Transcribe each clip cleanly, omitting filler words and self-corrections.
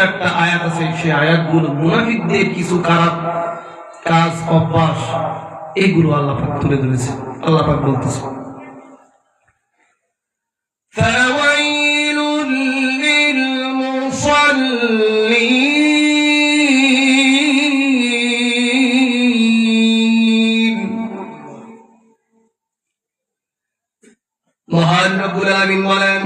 একটা আয়াত আছে, সেই আয়াতগুলো মুনাফিকদের কিছু খারাপ কাজ অভ্যাস এগুলো আল্লাহ পাক তুলে ধরেছে। আল্লাহ পাক বলতেছে ফাওয়াইলুল লিল মুসাল্লিন। মহান রব্বুল আলামিন বলেন,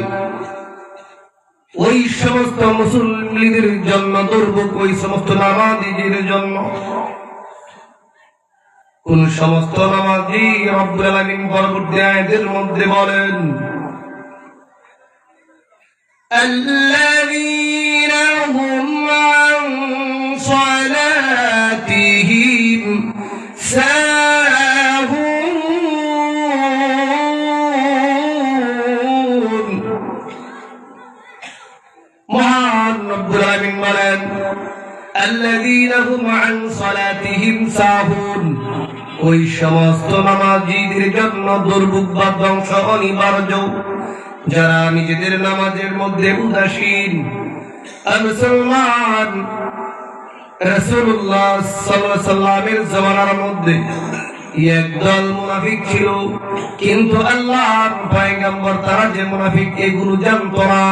ওই সমস্ত মুসল্লিদের জন্য দুর্ভোগ, ওই সমস্ত নামাজীদের জন্য। কোন সমস্ত নামাজি? রব্বুল আলামিন পরবর্তী আয়াতের মধ্যে বলেন, আল্লাযীনা হুম আন সালাতিহিম সাহুন। মহান রব্বুল আলামিন বলেন, আল্লাযীনা হুম আন সালাতিহিম সাহুন, ওই সমস্ত নামাজীদের জন্য দুর্ভোগ বা ধ্বংস অনিবার্য, যারা নিজেদের নামাজের মধ্যে উদাসীন। মুসলমান, রাসূলুল্লাহ সাল্লাল্লাহু আলাইহি সাল্লামের জামানার মধ্যে একদল মুনাফিক ছিল, কিন্তু আল্লাহর পয়গম্বর তারা যে মুনাফিক এগুলো জানতো না।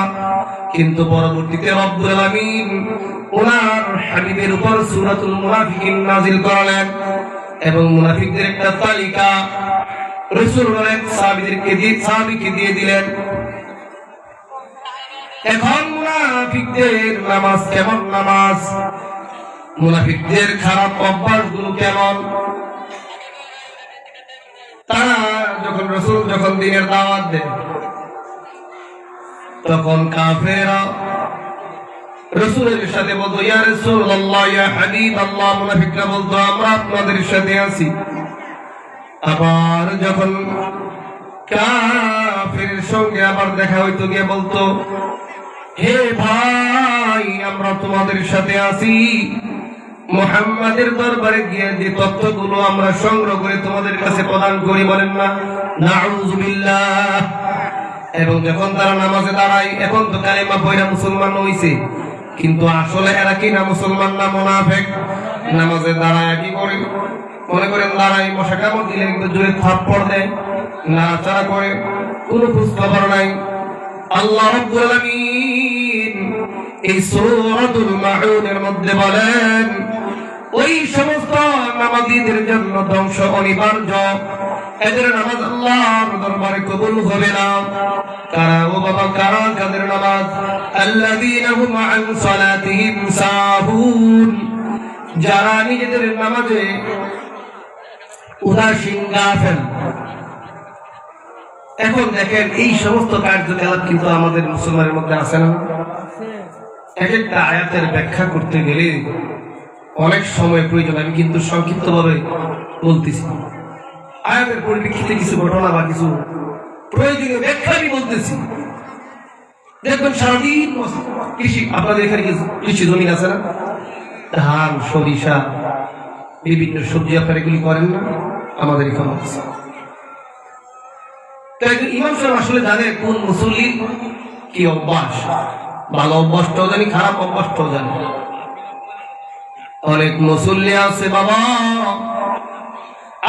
কিন্তু পরবর্তীতে রব্বুল আলামিন ওনার হাবিবের উপর সূরাতুল মুনাফিকিন নাযিল করলেন এবং মুনাফিকদের একটা তালিকা রাসূলুল্লাহ সাহাবীকে দিয়ে দিলেন। এখন মুনাফিকদের নামাজ কেমন নামাজ, মুনাফিকদের খারাপ অভ্যাসগুলো কেমন। তারা রাসূল যখন দ্বীনের দাওয়াত দেয়, তখন কাফেররা রাসূলের সাথে বলতো, ইয়া রাসূলুল্লাহ, ইয়া হাবিবাল্লাহ। মুনাফিকরা বলতো, আমরা আপনাদের সাথে আছি। আবার যখন কাফেরের সঙ্গে আবার দেখা হইতো, গিয়ে বলতো, হে ভাই, আমরা তোমাদের সাথে আছি। মুহাম্মাদের দরবারে গিয়ে যে তথ্যগুলো আমরা সংগ্রহ করে তোমাদের কাছে প্রদান করি, বলেন না নাউযুবিল্লাহ। এবং যখন তারা নামাজে দাঁড়ায়, এখন তো কালেমা পড়া মুসলমান হইছে, কিন্তু আসলে এরা কি না মুসলমান না মুনাফিক। নামাজে দাঁড়ায় কি করে? মনে করেন দাঁড়ায়, মশা কামড় দিলে কিন্তু জোরে থাপ্পড় দেয়, নাড়াচাড়া করে, কোনো খোঁজ খবর নাই। আল্লাহ রাব্বুল আলামিন এই সূরাতুল মাউনের মধ্যে বলেন, ওই সমস্ত নামাজীদের জন্য ধ্বংস অনিবার্য, এদের নামাজ আল্লাহর দরবারে কবুল হবে না। কারা ও বাবা, কারা কাদের নামাজ? আল্লাযীনা হুম আন সালাতিহিম সাহুন, যারা নিজেদের নামাজে উদাসীন গাফেল। এখন দেখেন, এই সমস্ত কার্যকলাপ কিন্তু আমাদের মুসলমানের মধ্যে আছে না? এক একটা আয়াতের ব্যাখ্যা করতে গেলে অনেক সময় প্রয়োজন। আমি কিন্তু সংক্ষিপ্তভাবে বলতেছি, আয়াতের পরিপ্রেক্ষিতে কিছু ঘটনা বা কিছু প্রয়োজনীয় ব্যাখ্যা আমি বলতেছি। দেখবেন সারাদিন কৃষি, আপনাদের এখানে কৃষি জমি আছে না? ধান, সরিষা, বিভিন্ন সবজি আপনারা এগুলি করেন না? আমাদের এখানে আছে। তো একজন ইমাম সাহেব আসলে জানে কোন মুসল্লির কি অভ্যাস, ভালো অভ্যাসটাও জানি, খারাপ অভ্যাসটাও জানি। অনেক মুসল্লি আছে বাবা,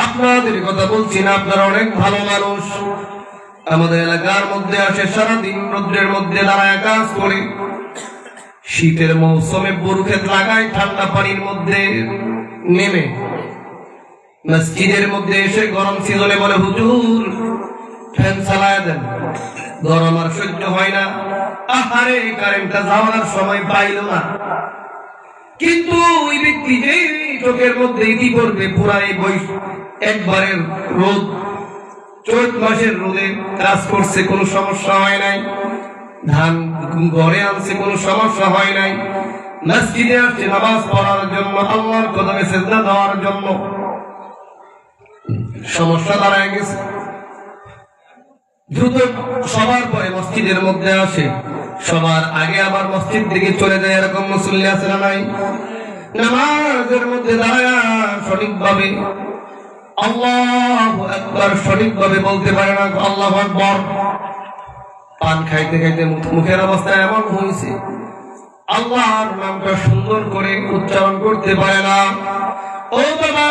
আপনাদের কথা বলছি না, আপনারা অনেক ভালো মানুষ। আমাদের এলাকার মধ্যে আসে, সারাদিন রোদ্রের মধ্যে দাঁড়ায় কাজ করে, শীতের মৌসুমে বুরুক্ষেত লাগায়, ঠান্ডা পানির মধ্যে নেমে মসজিদের মধ্যে এসে গরম সিজনে বলে, হুজুর ফ্যান চালায় দেন, গরম আর সহ্য হয় না। আহারে, কারেন্টটা যাওয়ার সময় পাইল না। কিন্তু ওই ব্যক্তি যে চোখের মধ্যে ইতি পড়বে পুরাই একবারের রোদ, চৈত মাসের রোদে কাজ করছে, কোনো সমস্যা হয় নাই। ধান ঘরে আনছে, কোনো সমস্যা হয় নাই। মসজিদে আসছে নামাজ পড়ার জন্য, আল্লাহর কদমে সিজদা দেওয়ার জন্য, সমস্যা দাঁড়ায় গেছে। দ্রুত সবার পরে মসজিদের মধ্যে আসে, সবার আগে আবার মসজিদ দিকে চলে যায়, এরকম মুসল্লি আছে না নাই? নামাজের মধ্যে দাঁড়ায় সঠিকভাবে আল্লাহু আকবার সঠিকভাবে বলতে পারে না, আল্লাহু আকবার। পান খাইতে খাইতে মুখের অবস্থা এমন হয়েছে, আল্লাহর নামটা সুন্দর করে উচ্চারণ করতে পারে না। ও বাবা,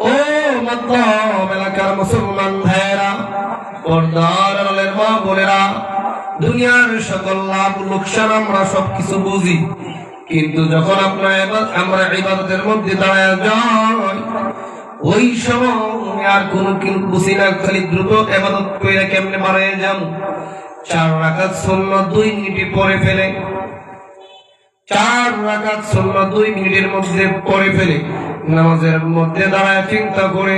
ও মধ্যম এলাকার মুসলমান ভাইয়েরা, পর্দার আড়ালের মা বোনেরা, দুনিয়ার সকল লাভ লোকসান আমরা সবকিছু বুঝি, কিন্তু যখন আমরা ইবাদতের মধ্যে দাঁড়ায় যাই ওই সময় আর কোনো কিছু বুঝি না, খালি দ্রুত ইবাদত করে কেমনে মারায় যাম। 4 রাকাত সুন্নাত 2 মিনিটে পড়ে ফেলে, 4 রাকাত সুন্নাত 2 মিনিটের মধ্যে পড়ে ফেলে, নামাজের মধ্যে দাঁড়ায় চিন্তা করে,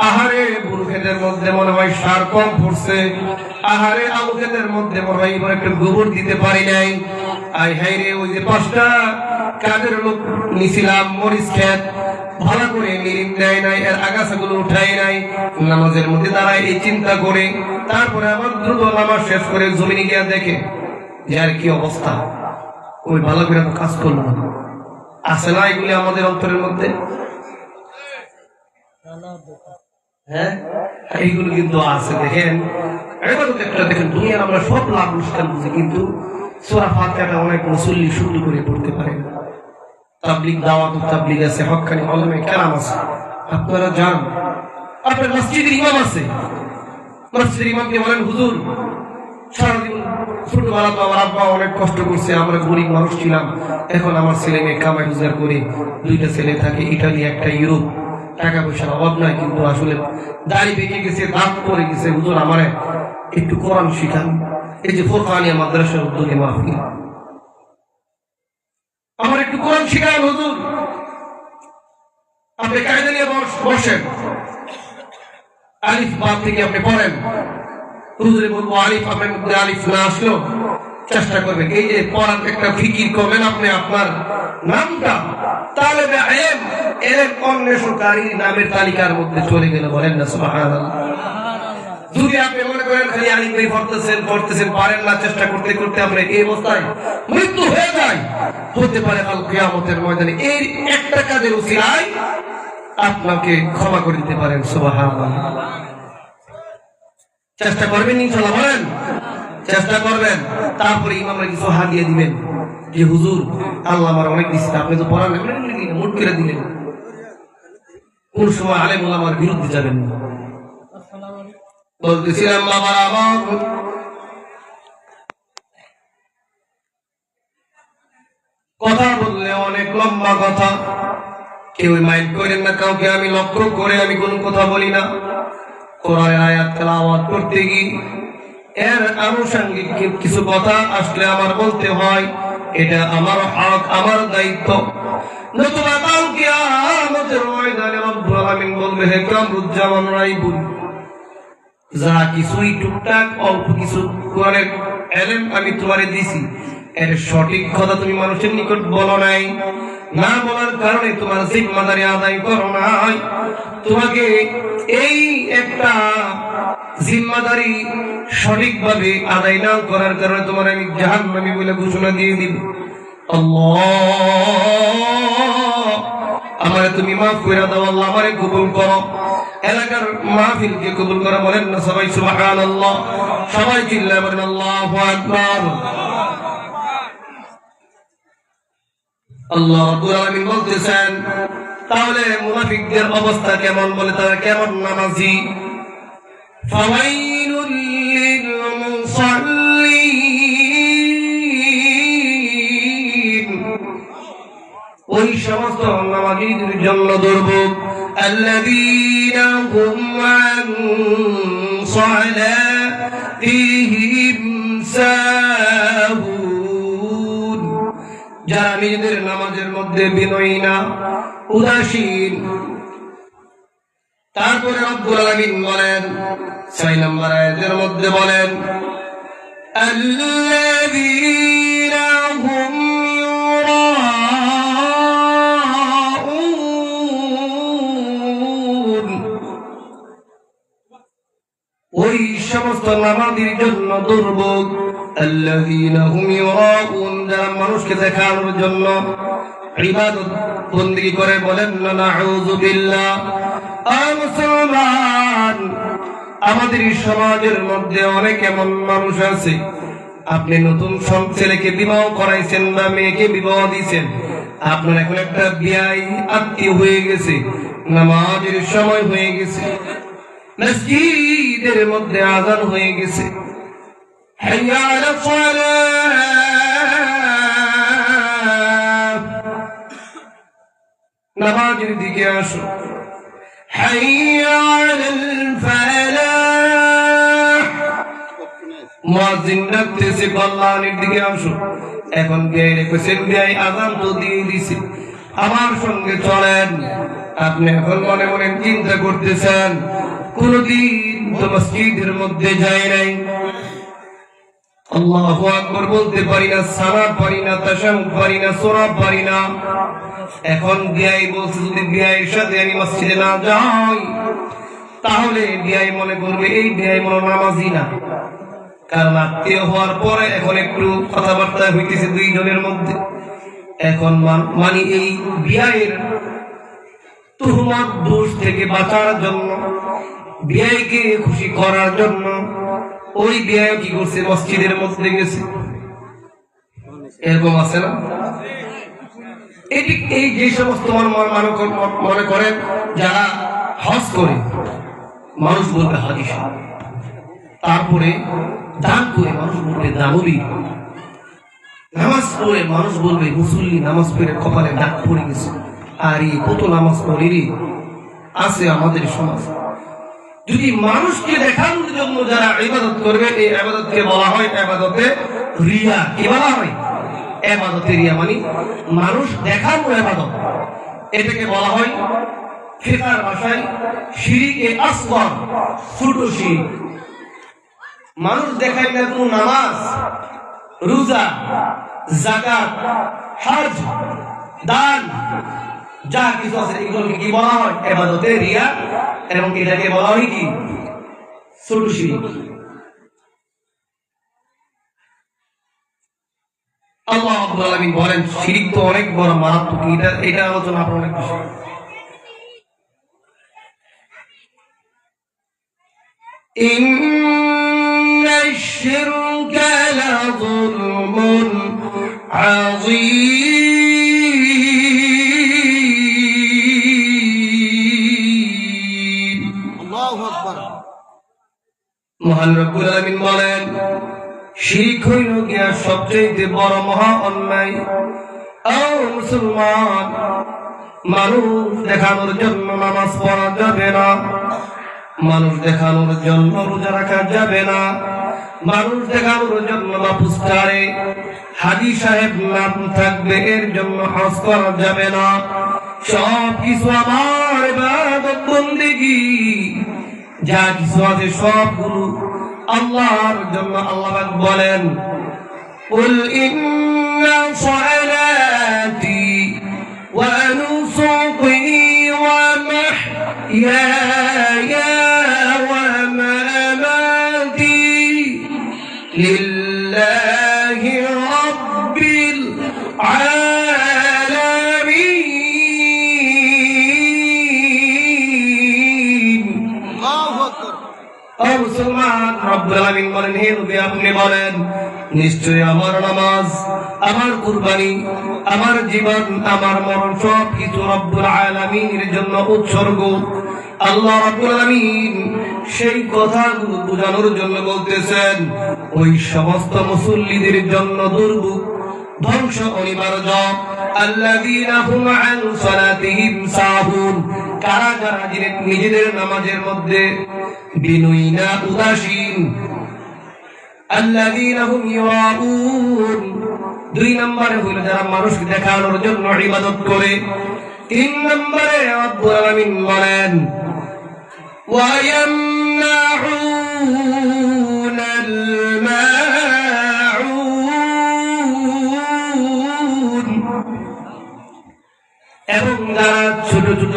আহারে বুড়ো ক্ষেতের মধ্যে মনে হয় সার কম পড়ছে, আহারে আলু ক্ষেতের মধ্যে মনে হয় এবার একটু গোবর দিতে পারি নাই, আই হাই রে ওই যে 5টা কাজের লোক নিছিলাম মরিচ ক্ষেত, ভালো করে নিরিম দেয় নাই, এর আগাছাগুলো উঠাই নাই। নামাজের মধ্যে দাঁড়ায় এই চিন্তা করে, তারপরে আবার দ্রুত নামাজ শেষ করে জমিনে গিয়া দেখে যে আর কি অবস্থা, ওই ভালো করে তো কাজ করলো না। আছে না এগুলি আমাদের অন্তরের মধ্যে? হ্যাঁ, এইগুলো কিন্তু আছে। দেখেন দেখেন দুনিয়ার আমরা সব লাভ অনুষ্ঠান বুঝি, কিন্তু সূরা ফাতিহাটা অনেক মুসল্লি শুরু করে পড়তে পারে না। তাবলীগ দাওয়াত তাবলীগ আছে, হক্কানি উলামা কেরাম আছে, আপনারা যান। আপনার মসজিদের ইমাম আছে, মসজিদের ইমামকে বলেন হুজুর সারাদিন ছোটবেলা তো আমার আব্বা অনেক কষ্ট করছে, আমরা গরিব মানুষ ছিলাম, এখন আমার ছেলে মেয়ে কামাই রোজগার করে, 2টা ছেলে থাকে ইটালি একটা ইউরোপ, টাকা পয়সার অভাব নাই, কিন্তু আসলে দাড়ি পেকে গেছে, দাঁত পড়ে গেছে, হুজুর আমারে একটু কোরআন শিখান। এই যে ফুরকানিয়া মাদ্রাসার উদ্যোগে মাহফিল, আমার একটু কোরআন শিখান হুজুর। আপনি কায়দা নিয়ে বসেন, আলিফ বাদ থেকে আপনি পড়েন, হুজুরে বলবো আলিফ আপনার মধ্যে আলিফ না আসলো চেষ্টা করবেন, এই যে পড়ার একটা ফিকির করবেন আপনি আপনার নামটা, তাহলে এলেম অন্বেষণকারী নামের তালিকার মধ্যে চলে গেলে বলেন না সুবহানাল্লাহ। যদি আপনি মনে করেন খালি আলিফ বের পড়তেছেন পারেন না, চেষ্টা করতে করতে আপনার এই অবস্থায় মৃত্যু হয়ে যায়, হতে পারে কাল কিয়ামতের ময়দানে এই একটা কাজের উসিলায় আপনাকে ক্ষমা করে দিতে পারেন সুবহানাল্লাহ। চেষ্টা করবেন ইনশাআল্লাহ, বলেন চেষ্টা করবেন। তারপরে ইমামরা কিছু হাদিয়া দিবেন যে হুজুর আল্লাহ আমার অনেক দিচ্ছে, আপনি তো পড়ান মুট করে দিলেন। কোন সময় আলেম ওলামার বিরুদ্ধে যাবেন না। বলতেছিলাম বাবা আমার, কথা বললে অনেক লম্বা কথা, কেউ মাইন্ড করেন না, কাউকে আমি লক্ষ্য করে আমি কোনো কথা বলি না। কোরআনের আয়াত তেলাওয়াত করতে গিয়ে এর আনুষঙ্গিক কিছু কথা আসলে আমার বলতে হয়, এটা আমার হক, আমার দায়িত্ব। নতুবা কাল কিয়ামতের ময়দানে রব্বুল আলামিন বলবে, হে কামরুজ্জামান রাইবুল, যা কিছুই টুকটাক অল্প কিছু কোরআনের ইলম আমি তোমারে দিছি, এর সঠিক কথা তুমি মানুষের নিকট বলো নাই, না বলার কারণে তোমার জিম্মাদারি আদায় করো নাই। তোমাকে এই একটা জিম্মাদারি সঠিকভাবে আদায় না করার কারণে তোমার আমি জাহান্নামী বলে ঘোষণা দিয়ে দিব। আল্লাহ আমারে তুমি মাফ করে দাও, আল্লাহ আমারে কবুল করো, এলাকার মাহফিলকে কবুল করো। বলেন না সবাই সুবহানাল্লাহ, সবাই চিল্লায় বলেন আল্লাহু আকবার। আল্লাহ রাব্বুল আলামিন বলতেছেন, তাহলে মুনাফিকদের অবস্থা কেমন, বলে তারা কেমন নামাজি। ফাওয়াইলুল লিল মুসাল্লিন, ওই সমস্ত নামাজীদের জন্য দুর্ভোগ, আল্লাযীনা হুম আন সালাতিহিম সাহুন, যারা নিজেদের নামাজের মধ্যে বিনয়ী না, উদাসীন। তারপরে রব্বুল আলামিন বলেন 6 নম্বর আয়াতের মধ্যে বলেন, আল্লাযীনা হুম ইউরাউন, ওই সমস্ত নামাজীর জন্য দুর্ভোগ, আল্লাযীনা হুম ইউরাউন, যারা মানুষকে দেখানোর জন্য ইবাদত বন্দেগী করে। বলেন না নাউযু বিল্লাহ। মুসলমান, আমাদের সমাজের মধ্যে অনেক এমন মানুষ আছে, আপনি নতুন ছেলেকে বিবাহ করাইছেন না মেয়েকে বিবাহ দিয়েছেন, আপনার এখন একটা বিয়াই আত্মীয় হয়ে গেছে, নামাজের সময় হয়ে গেছে, মসজিদের মধ্যে আযান হয়ে গেছে, হাইয়া আলা সালাহ, নামাজের দিকে আসো, হাইয়া আলাল ফালাহ, মুয়াজ্জিন ডাকতেছে কল্যাণের দিকে আসো। এখন বিয়াই রেখেছেন, বিয়াই আযান তো দিয়ে দিছে, আমার সঙ্গে চলেন। আপনি এখন মনে মনে চিন্তা করতেছেন, কোনদিন তো মসজিদের মধ্যে যাই নাই, আল্লাহু আকবার বলতে পারি না, সালাত পারি না, তাশাহুদ পারি না, সূরা পারি না। এখন বিয়াই বলছে যদি বিয়াইয়ের সাথে আমি মসজিদে না যাই তাহলে বিয়াই মনে করবে এই বিয়াই মনে নামাজি না, কারণ আত্মীয় হওয়ার পরে এখন একটু কথাবার্তা হইতেছে দুইজনের মধ্যে। এখন মানে এই বিয়াইয়ের তুহমত দোষ থেকে বাঁচার জন্য, বিয়াইকে খুশি করার জন্য ওই বিয়াই কি করছে, মসজিদের মধ্যে গেছে। এরকম আছে না? এই যে সমস্ত মনে করেন যারা হজ করে, মানুষ বলবে হাজি সাহেব, তারপরে দান করে মানুষ বলবে দানবী, নামাজ পড়ে মানুষ বলবে মুসল্লি, নামাজ পড়ে কপালে দাগ পড়ে গেছে। আর এই কত নামাজ পড়েরই আছে আমাদের সমাজ। যদি মানুষকে দেখানোর জন্য যারা ইবাদত করবে, এই ইবাদতকে বলা হয় ইবাদতে রিয়া। কি বলা হয়? ইবাদতে রিয়া, মানে মানুষ দেখানো ইবাদত। এটাকে বলা হয় ফিকার ভাষায় শিরকে আসগর, ছোট শিরক। মানুষ দেখায় না কোনো নামাজ, রোজা, যাকাত, হজ, দান, যা কিছু আছে এগুলোকে কি বলা হয়? ইবাদতে রিয়া। এবং এটাকে বলা হয় কি? ছোট শিরক। আল্লাহ রাব্বুল আলামিন বলেন শিরক তো অনেক বড় মারাত্মক। এটা আলোচনা আপনার অনেক বেশি। ইন্নাশ শিরকা লাযুলমুন আযীম। আল্লাহু আকবার। মহান রব্বুল আলামিন বলেন শিরক হইল গিয়া সবচেয়ে বড় মহা অন্যায়। ও মুসলমান, মানুষ দেখানোর জন্য নামাজ পড়া যাবে না, মানুষ দেখানোর জন্য রোজা রাখা যাবে না, মানুষ দেখানোর জন্য মাপুস্তারে হাজী সাহেব নাম থাকবে এর জন্য হজ করা যাবে না। সব কিছু আমার ইবাদত বন্দেগী যা কিছু আছে সবগুলো আল্লাহর জন্য। আল্লাহ পাক বলেন কুল ইন্না সালাতি ওয়া নুসুকি ওয়া মাহইয়ায়া ওয়া মামাতি লিল্লাহি রাব্বিল আলামিন। আল্লাহু আকবার। ও মুসলমান, রব্বুল আলামিন বলেন হে নবী আপনি বলেন নিশ্চয়ই আমার নামাজ, আমার কুরবানি, আমার জীবন, আমার মরণ সব কিছু রব্বুল আলামিনের জন্য উৎসর্গ। আল্লাহ রাব্বুল আলামিন সেই কথাগুলো বোঝানোর জন্য বলতেছেন ওই সমস্ত মুসল্লিদের জন্য দুর্ভোগ, ধ্বংস অনিবার্য। আল্লাযীনা হুম আন সালাতিহিম সাহুন, কারা যারা নিজেদের নামাজের মধ্যে বিনয়ী না, উদাসীন। আল্লাযীনা হুম ইউরাউন, দুই নম্বরে হইল যারা মানুষকে দেখানোর জন্য ইবাদত করে। তিন নম্বরে রব্বুল আলামিন বলেন ওয়া ইয়ামনাউনাল মাউন, এবং যারা ছোট ছোট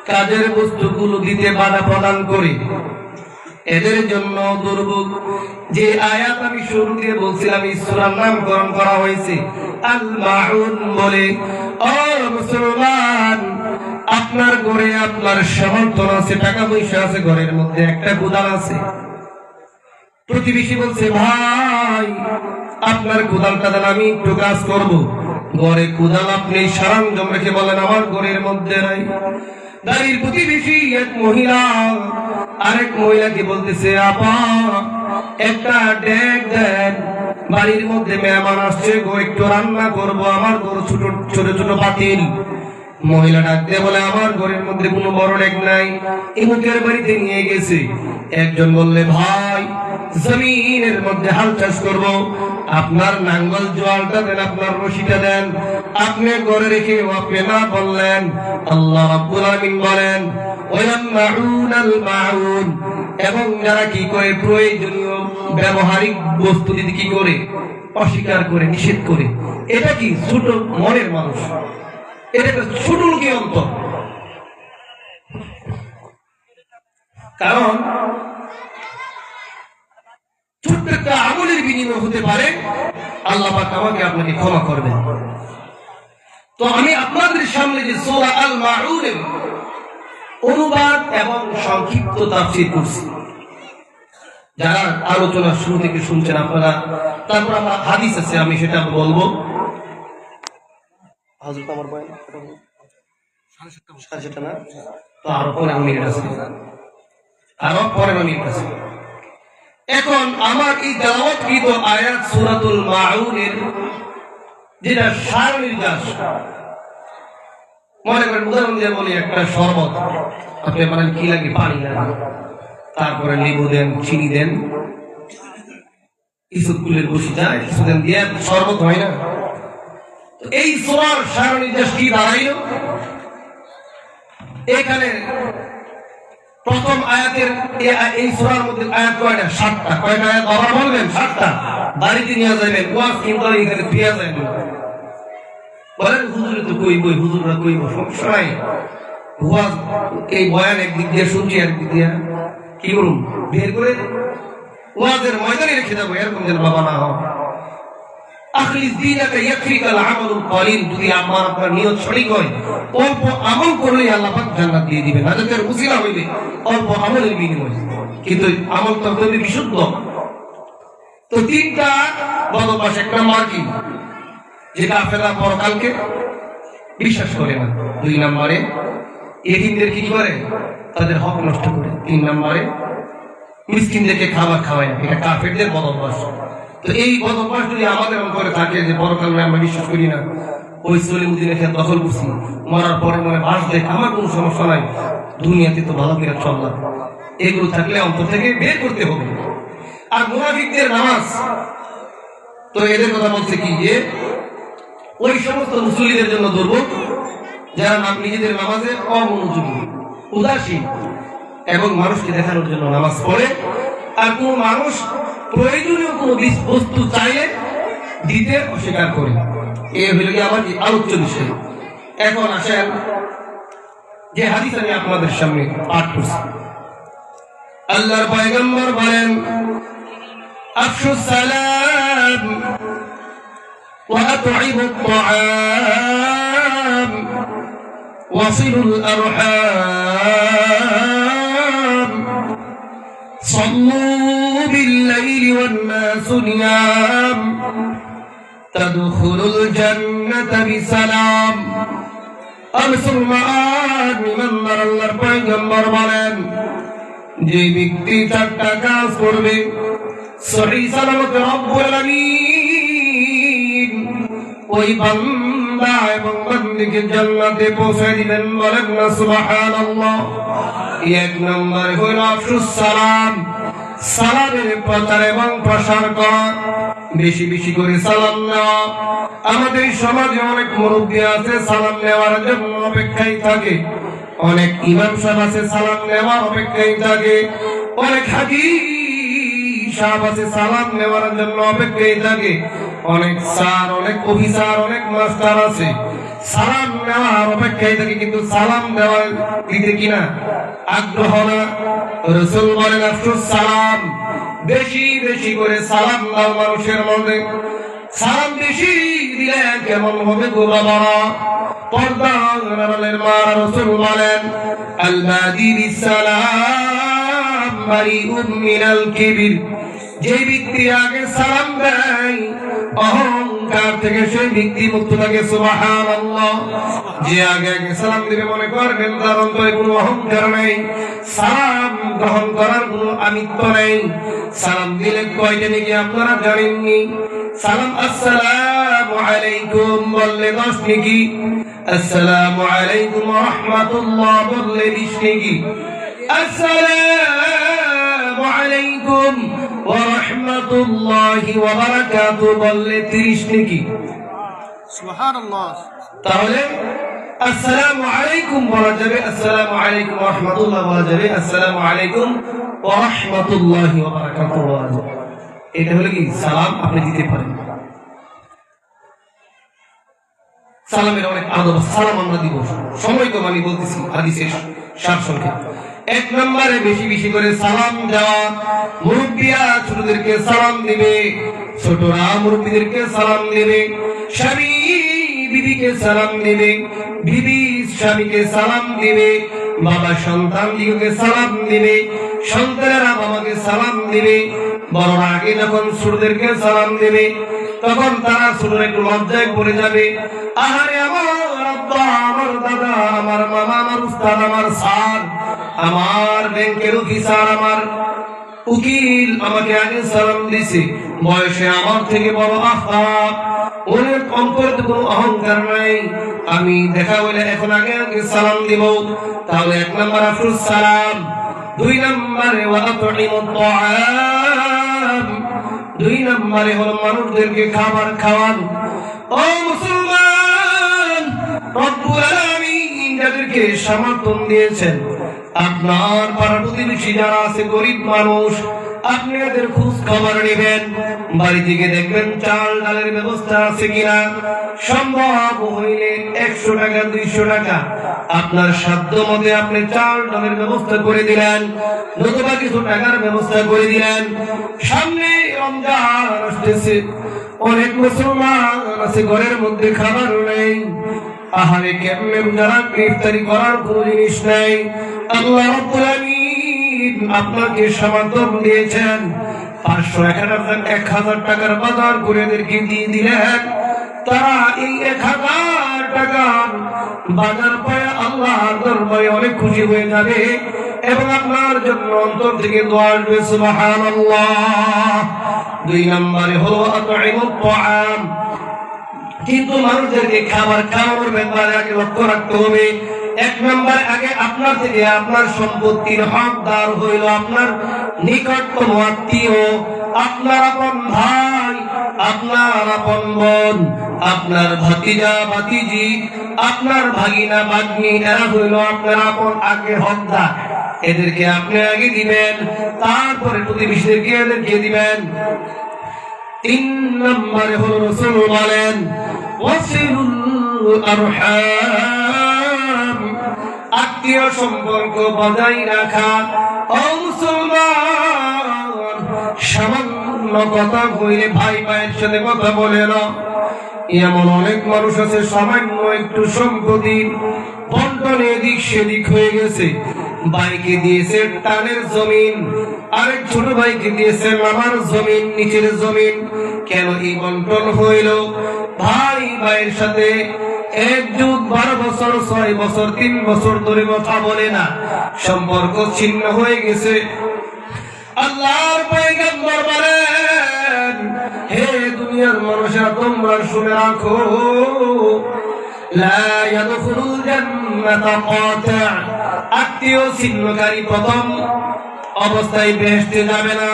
কাজের বস্তুগুলো দিতে বাধা প্রদান করে, এদের জন্য দুর্ভোগ। যে আয়াত আমি শুরু দিয়ে বলছিলাম এই সূরার নামকরণ করা হয়েছে আল মাউন বলে। ও মুসলমান, আপনার ঘরে আপনার সমর্থন আছে, টাকা পয়সা আছে, ঘরের মধ্যে একটা কোদাল আছে, প্রতিবেশী বলছে, ভাই আপনার কোদালটা দেন, আমি একটু কাজ করব। ঘরে কোদাল আপনি সারাঞ্জম রেখে বলেন আমার ঘরের মধ্যে নাই। বাড়ির প্রতিবেশী এক মহিলা আরেক মহিলাকে বলতেছে, আপা একটা ডেক দেন, বাড়ির মধ্যে মেহমান আসছে গো, একটু রান্না করব, আমার ঘর ছোট ছোট ছোট পাতিল। মহিলা ডাক দিয়ে বলে, আমার ঘরের মধ্যে কোনো বড় ডেক নাই, ইমুকের বাড়িতে নিয়ে গেছে। একজন বললে, ভাই জমিনের মধ্যে হাল চাষ করব, আপনার নাঙ্গল জোয়ালটা দেন, আপনার রশিটা দেন। আপনি ঘরে রেখে আপনি না বললেন। আল্লাহ রাব্বুল আলামিন বলেন, ওয়ায়ামনাউনাল মাউন, এবং যারা কি করে প্রয়োজনীয় ব্যবহারিক বস্তু দিতে কি করে অস্বীকার করে, নিষেধ করে। এটা কি ছোট মনের মানুষ, এটা একটা ছোট লোকের অন্তর। কারণ ছোট্ট একটা আমলের বিনিময় হতে পারে, আল্লাহ পাক আমাকে আপনাকে ক্ষমা করবেন। তো আমি আপনাদের সামনে যে সূরা আল মাউনের অনুবাদ এবং সংক্ষিপ্ত তাফসীর করছি, যারা আলোচনা শুরু থেকে শুনছেন আপনারা, তারপর আমরা হাদিস আছে আমি সেটা বলবো। হযরত আমার বয়ান 7:30 না, তো আরো 15 মিনিট আছে, আরো 15 মিনিট আছে। এখন আমার এই তেলাওয়াতকৃত আয়াত সূরাতুল মাউনের যেটা সার নির্যাস, মনে করেন উদাহরণ দিয়ে বলি, একটা শরবত আপনি বলেন কি লাগে, পানি লাগে, তারপরে লেবু দেন, চিনি দেন, কিছু কুলের বসি যায়, কিছু দেন দিয়ে শরবত হয় না। এই সূরার সার নির্যাস কি দাঁড়াইল? এখানে প্রথম আয়াতের এই সূরার মধ্যে আয়াত কয়টা? 7টা। কয়টা আয়াত বাবা বলবেন? 7টা। বাড়িতে নিয়ে যাবেন, ওয়াজ কিন্তু এখানে পেয়ে যাবেন। বলেন হুজুরে তো কইব, হুজুররা কইব, সমস্যা নাই। ওয়াজ এই বয়ান একদিক দিয়ে শুনছি, একদিক দিয়ে কি করুন বের করে ওয়াজের ময়দানে রেখে যাবো, এরকম যেন বাবা না হয়। আখলিস দীনাকা ইয়াকফিকাল আমালুল কলিল, যদি আপনার নিয়ত সঠিক হয়, অল্প আমল করলে আল্লাহ পাক জান্নাত দিয়ে দিবেন। হাজাতের উসিলা হইলে অল্প আমলের বিনিময়, কিন্তু আমল তো তবে বিশুদ্ধ। তো 3টা বদমাশ, এক নাম্বার কি, যে কাফেররা পরকালকে বিশ্বাস করে না। 2 নম্বরে এতিমদের কি করে, তাদের হক নষ্ট করে। 3 নম্বরে মিসকিনদেরকে খাবার খাওয়ায় না। এটা কাফেরদের বদভ্যাস। তো এই বদভ্যাস যদি আমাদের অন্তরে থাকে যে পরকাল আমরা বিশ্বাস করি না, ওই সলিমুদ্দিনের খেত দখল করছি, মরার পরে মনে বাস দেখ, আমার কোনো সমস্যা নাই, দুনিয়াতে তো ভালো করে চললাম, এগুলো থাকলে অন্তর থেকে বের করতে হবে। আর মুনাফিকদের নামাজ, তো এদের কথা বলছে কি, যে ওই সমস্ত মুসল্লিদের জন্য দুর্ভোগ যারা নিজেদের নামাজে অমনোযোগী, উদাসীন এবং মানুষকে দেখানোর জন্য নামাজ পড়ে, আর কোন মানুষ প্রয়োজনীয় কোন বস্তু চাইলে দিতে অস্বীকার করে। এই হইল কি আমার আলোচ্য বিষয়। এখন আসেন যে হাদিস আমি আপনাদের সামনে পাঠ করছি, আল্লাহর পয়গম্বর বলেন, আফশুস সালাম ওয়া আত'ইমুত তা'আম ওয়াসিলুল আরহাম সাল্লু বিল-লাইলি ওয়ান-নাসু নিয়াম তাদখুলুল জান্নাতা বিসালাম। আল্লাহর পয়গম্বর বলেন, যে ব্যক্তি 4টা কাজ করবে, সহিহ সালামত রব্বুল আলামিন ওই বান্দা এবং বান্দীকে জান্নাতে পৌঁছে দিবেন। বলেন না সুবহানাল্লাহ। 1 নম্বর হলো আফশুস সালাম, সালামের প্রচার এবং প্রসার করা, বেশি বেশি করে সালাম নেওয়া। আমাদের সমাজে অনেক মুরব্বী আছে সালাম নেওয়ার জন্য অপেক্ষায় থাকে, অনেক ইমাম সাহেব আছে সালাম নেওয়ার অপেক্ষায় থাকে, অনেক হাজী সাহেব আছে সালাম নেওয়ার জন্য অপেক্ষায় থাকে, অনেক স্যার, অনেক অফিসার, অনেক মাস্টার আছে সালাম নেওয়ার অপেক্ষায় থাকে, কিন্তু সালাম দেওয়ার দিতে কিনা আগ্রহ না। রাসূল বলেন, আফশুস সালাম, বেশি বেশি করে সালাম দাও মানুষের মধ্যে। সালাম বেশি দিলে কেমন হবে গো বাবারা? পর্দার মা রাসূল বলেন, আল বাদি বিস সালাম বারিউম মিনাল কিবির যে ব্যক্তি আগে সালাম দেয় অহংকার থেকে সেই ব্যক্তি মুক্ত থাকে। সুবহানাল্লাহ। যে আগে আগে সালাম দিবে মনে করবেন তার অন্তরে কোনো অহংকার নেই, সালাম গ্রহণ করার কোনো আমিত্ব নেই। সালাম দিলে কয়টা নাকি আপনারা জানেননি? সালাম আসসালামু আলাইকুম বললে 10 নাকি, আসসালামু আলাইকুম ওয়া রাহমাতুল্লাহ বললে 20 নাকি, আসসালামু আলাইকুম ওয়া রাহমাতুল্লাহি ওয়া বারাকাতুহু বললে 30 নাকি। সুবহানাল্লাহ। তাহলে আসসালামু আলাইকুম বলা যাবে, আসসালামু আলাইকুম ওয়া রাহমাতুল্লাহ বলা যাবে, আসসালামু আলাইকুম ওয়া রাহমাতুল্লাহি ওয়া বারাকাতুহু বলা যাবে। এটা হলো কি সালাম আপনি দিতে পারেন। সালামের অনেক আদব। সালাম আমরা দিব, সময় কম আমি বলতেছি হাদিসের সার সংখ্যা। 1 নম্বরে বেশি বেশি করে সালাম দেওয়া। মুরব্বিয়া ছোটদেরকে সালাম দিবে, ছোটরা মুরব্বিদেরকে সালাম দিবে, স্বামী বিবিকে সালাম দিবে, বিবি স্বামীকে সালাম দিবে, বাবা সন্তান দিকে সালাম দিবে, সন্তানেরা বাবাকে সালাম দিবে। বড়রা আগে যখন ছোটদেরকে সালাম দিবে তখন তারা ছোটরা একটু লজ্জায় পড়ে যাবে। আহারে আমার আব্বা, আমার দাদা, আমার মামা, আমার উস্তাদ, আমার স্যার, আমার ব্যাংকের অফিসার, আমার উকিল আমাকে আগে সালাম দিছে, বয়সে আমার থেকে বড়, আহা ওর অন্তরে কোনো অহংকার নাই, আমি দেখা হইলে এখন আগে আগে সালাম দিব। তাহলে 1 নম্বর আফরুস সালাম। 2 নম্বরে ওয়া আতঈমুত তাআম। 2 নম্বরে হলো মানুষদেরকে খাবার খাওয়ানো। ও মুসলমান, রব্বুল আলামিন যাদেরকে সমর্থন দিয়েছেন, আপনার পাড়া প্রতিবেশী যারা আছে গরিব মানুষ, আপনি এদের খোঁজ খবর নেবেন। বাড়ি থেকে দেখবেন চাল ডালের ব্যবস্থা আছে কিনা। সম্ভব হইলে 100 টাকা 200 টাকা আপনার সাধ্য মতে আপনি চাল ডালের ব্যবস্থা করে দিলেন, নতুবা কিছু টাকার ব্যবস্থা করে দিলেন। সামনে রমজান আসতেছে, অনেক মুসলমান আছে ঘরের মধ্যে খাবার নেই। আহারে কেমনে যারা ইফতারি করার কোনো জিনিস নেই। আল্লাহ রাব্বুল আলামিন আপনাকে সমর্থন দিয়েছেন, 500 1000 টাকার বাজার করে এদেরকে দিয়ে দিলেন। তারা এই 1000 টাকার বাজার পায় আল্লাহর দরবারে অনেক খুশি হয়ে যাবে এবং আপনার জন্য অন্তর থেকে দোয়া আসবে। সুবহানাল্লাহ। 2 নম্বরে হলো আতঈমুত তাআম। কিন্তু মানুষদেরকে খাবার খাওয়ানোর ব্যাপারে আগে লক্ষ্য রাখতে হবে। 1 নম্বর আগে আপনার থেকে আপনার সম্পত্তির হকদার হইল আপনার নিকটতম আত্মীয়, আপনার আপন ভাই, আপনার আপন বোন, আপনার ভাতিজা ভাতিজি, আপনার ভাগিনা ভাগ্নি, এরা হইল আপনার আপন আগে হকদার। এদেরকে আপনি আগে দিবেন, তারপরে প্রতিবেশীদেরকে এদেরকে দিবেন। 3 নম্বরে হলো রাসূল বলেন ওয়াসিলুল আরহাম, আত্মীয় সম্পর্ক বজায় রাখা। ও মুসলমান, সামান্য কথা কইলে ভাই ভাইয়ের সাথে কথা বলে না। এমন অনেক মানুষ আছে সামান্য একটু সম্পত্তি বন্টনে এদিক সেদিক হয়ে গেছে। ভাইকে দিয়েছে টানের জমিন, আরেক ছোট ভাইকে দিয়েছে মামার জমিন, নিচের জমিন। কেন এই বন্টন হইল? ভাই ভাইয়ের সাথে 1 যুগ 12 বছর 6 বছর 3 বছর ধরে কথা বলে না, সম্পর্ক ছিন্ন হয়ে গেছে। আল্লাহর পয়গম্বর বলেন, হে দুনিয়ার মানুষেরা তোমরা শুনে রাখো, লা ইয়াদখুলুল জান্নাতা কাতি', আত্মীয় ছিন্নকারী প্রথম অবস্থায় বেহেশতে যাবে না।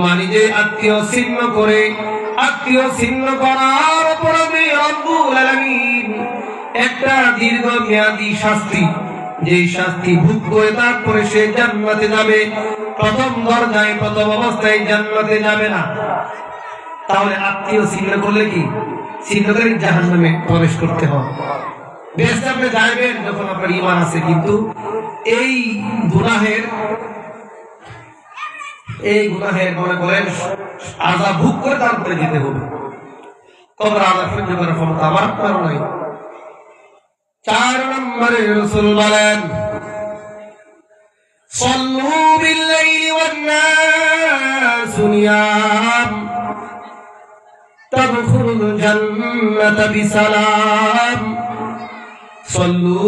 মানে যে আত্মীয় ছিন্ন করে, আত্মীয় ছিন্ন করার অপরাধে রব্বুল আলামিন একটা দীর্ঘমেয়াদী শাস্তি, যে শাস্তি ভোগ করে তারপরে সে জান্নাতে যাবে। প্রথম দরজায় প্রথম অবস্থায় জান্নাতে যাবে না। তাহলে আত্মীয় ছিন্ন করলে কি ছিন্নকারী জাহান্নামে প্রবেশ করতে হয়। বেহেশতে আপনি যাবেন যখন আপনার ঈমান আছে, কিন্তু এই গুনাহের মনে করেন আযাব ভোগ করে তারপরে যেতে হবে। কবর আযাব সহ্য করার ক্ষমতা আমার আপনার নাই। 4 নম্বরে রাসূল বলেন সাল্লু বিল-লাইলি ওয়ান-নাসু নিয়াম তাদখুলুল জান্নাতা বিসালাম। সাল্লু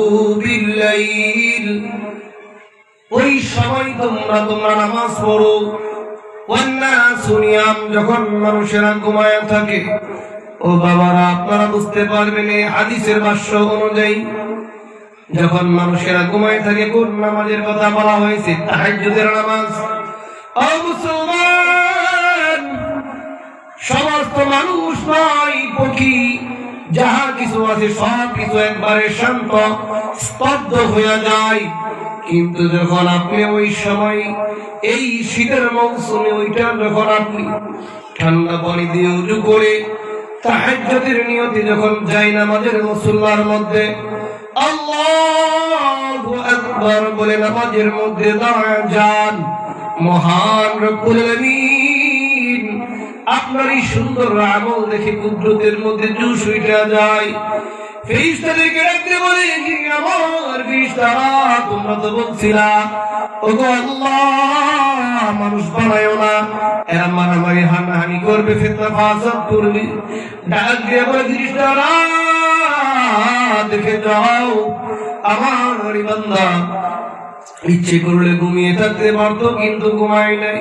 বিল-লাইল, ওই সময় তোমরা নামাজ পড়ো। ওয়ান-নাসু নিয়াম, যখন মানুষেরা ঘুমায় থাকে। ও বাবারা, আপনারা বুঝতে পারবেন এই হাদিসের ভাষ্য অনুযায়ী যখন মানুষেরা ঘুমায় থাকে কোন নামাজের কথা বলা হয়েছে? তাহাজ্জুদের নামাজ। ও মুসলমান, সমস্ত মানুষ নয়, পক্ষী যাহা কিছু আছে সব কিছু একবারে শান্ত স্তব্ধ হয়ে যায়। কিন্তু যখন আপনি ওই সময় এই শীতের মৌসুমে ওইটা যখন আপনি ঠান্ডা পানি দিয়ে উজু করে তাহাজ্জুদের নিয়তে যখন যাই নামাজের মুসল্লার মধ্যে আল্লাহু আকবার বলে নামাজের মধ্যে দাঁড়ায় যান, মহান রব্বুল আলামিন আপনার এই সুন্দর আমল দেখে কুদরতের মধ্যে জুস উঠে যায়। ফেরেশতাদেরকে ডাকতে বলে, আমার ফেরেশতারা, তোমরা তো বলছিলা ওগো আল্লাহ মানুষ বানায়ও না, এরা মারামারি হানাহানি করবে, ফিতনা ফাসাদ করবে। ডাক দিয়ে বলে, ফেরেশতারা দেখে যাও, আমার বান্দা ইচ্ছে করলে ঘুমিয়ে থাকতে পারতো কিন্তু ঘুমায় নাই।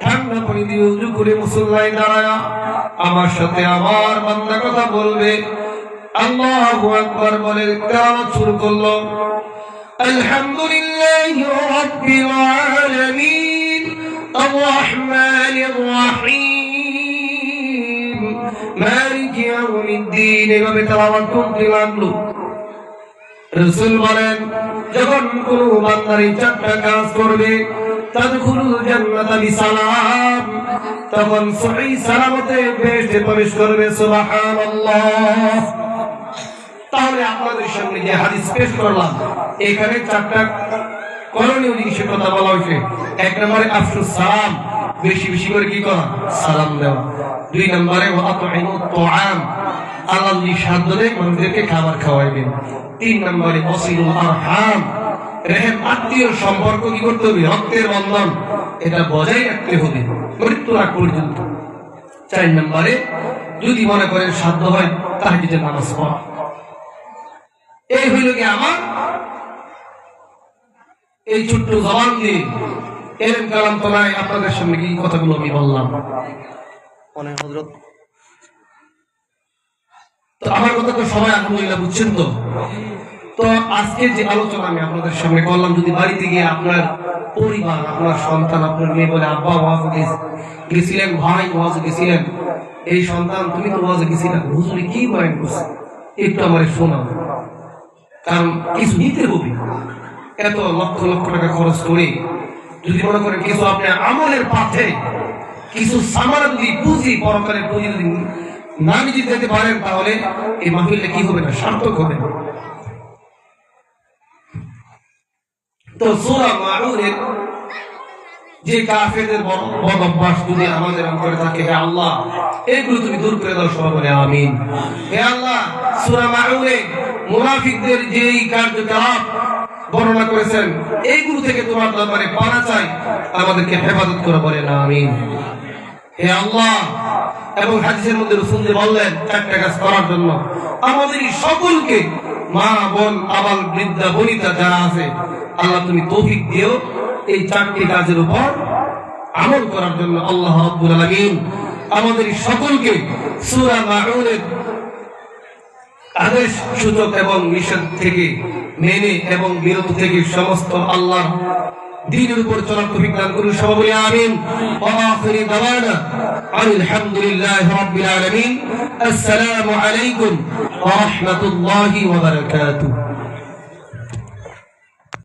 ঠান্ডা পানি দিয়ে উজু করে মুসল্লায় দাঁড়ায়া আমার সাথে আমার বান্দা কথা বলবে। আল্লাহু আকবার বলে তেলাওয়াত শুরু করলো। আলহামদুলিল্লাহি রাব্বিল আলামিন আর রহমানির রহিম মালিকি ইয়াউমিদ্দিন, এভাবে তেলাওয়াত করতে লাগলো। রাসূল বলেন, যখন কোন বান্দার এই চারটা কাজ করবে তাদখুলুল জান্নাতা বিসালাম, তখন সহি সালামতে বেহেশতে প্রবেশ করবে। সুবহানাল্লাহ। তাহলে আপনাদের সামনে যে হাদিস পেশ করলাম, এখানে চারটা করণীয় জিনিসের কথা বলা হয়েছে। এক নম্বরে আফসুস সালাম, বেশি বেশি করে কি করা? সালাম দেওয়া। দুই নম্বরে ওয়াতঈমুত তুআম, আল্লাহ যদি সাধ্য দেয় মানুষদেরকে খাবার খাওয়াইবেন। তিন নম্বরে ওয়াসিলুল আরহাম, রহিম আত্মীয় সম্পর্ক কি করতে হবে? রক্তের বন্ধন এটা বজায় রাখতে হবে মৃত্যুর আগ পর্যন্ত। চার নম্বরে যদি মনে করেন সাধ্য হয় তাহাজ্জুদের নামাজ পড়া। এই হইল কি আমার এই ছোট্ট জবান দিয়ে এরম কালাম তোলায় আপনাদের সামনে কি কথাগুলো আমি বললাম। তো আমার কথা তো সবাই আলহামদুলিল্লাহ বুঝছেন তো? তো আজকে যে আলোচনা আমি আপনাদের সামনে করলাম, যদি বাড়িতে গিয়ে আপনার পরিবার, আপনার সন্তান, আপনার মেয়ে বলে আব্বা ওয়াজে গেছিলেন, ভাই ওয়াজে গেছিলেন, এই সন্তান তুমি তো ওয়াজে গেছিলেন, হুজুরে কি বয়ান করছে একটু আমার শোনাও। কারণ কিছু নিতে হবে, এত লক্ষ লক্ষ টাকা খরচ করে যদি মনে করেন কিছু আপনি আমলের পাথে কিছু সামানা যদি পুঁজি, পরকালের পুঁজি যদি না নিজে যেতে পারেন, তাহলে এই মাহফিলটা কি হবে না, সার্থক হবে না। তো সূরা মাউনের যে কাফেরদের বদ অভ্যাস যদি আমাদের অন্তরে থাকে, হে আল্লাহ এগুলো তুমি দূর করে দাও, সবাই বলে আমিন। হে আল্লাহ, সূরা মাউনে মুনাফিকদের যেই কার্যকলাপ বর্ণনা করেছেন, এইগুলো থেকে তোমার দরবারে পানা চাই, আমাদেরকে হেফাজত করে বলেন আমিন। হে আল্লাহ, এবং হাদিসের মধ্যে রাসূল বললেন চারটা কাজ করার জন্য আমাদের সকলকে, মা বোন আবাল বৃদ্ধা বনিতা যারা আছে, আল্লাহ তুমি তৌফিক দিও এই চারটি কাজের উপর আমল করার জন্য। আল্লাহ রাব্বুল আলামিন আমাদের সকলকে সূরা মাউনের আদেশ সূচক এবং নিষেধ থেকে মেনে এবং বিরত থেকে সমস্ত আল্লাহ দ্বীনের উপর চলার তৌফিক দান করুন। সবাই বলি আমিন। ওয়া আখিরু দাওয়ানা আলহামদুলিল্লাহি রাব্বিল আলামিন। আসসালামু আলাইকুম ওয়া রাহমাতুল্লাহি ওয়া বারাকাতুহু।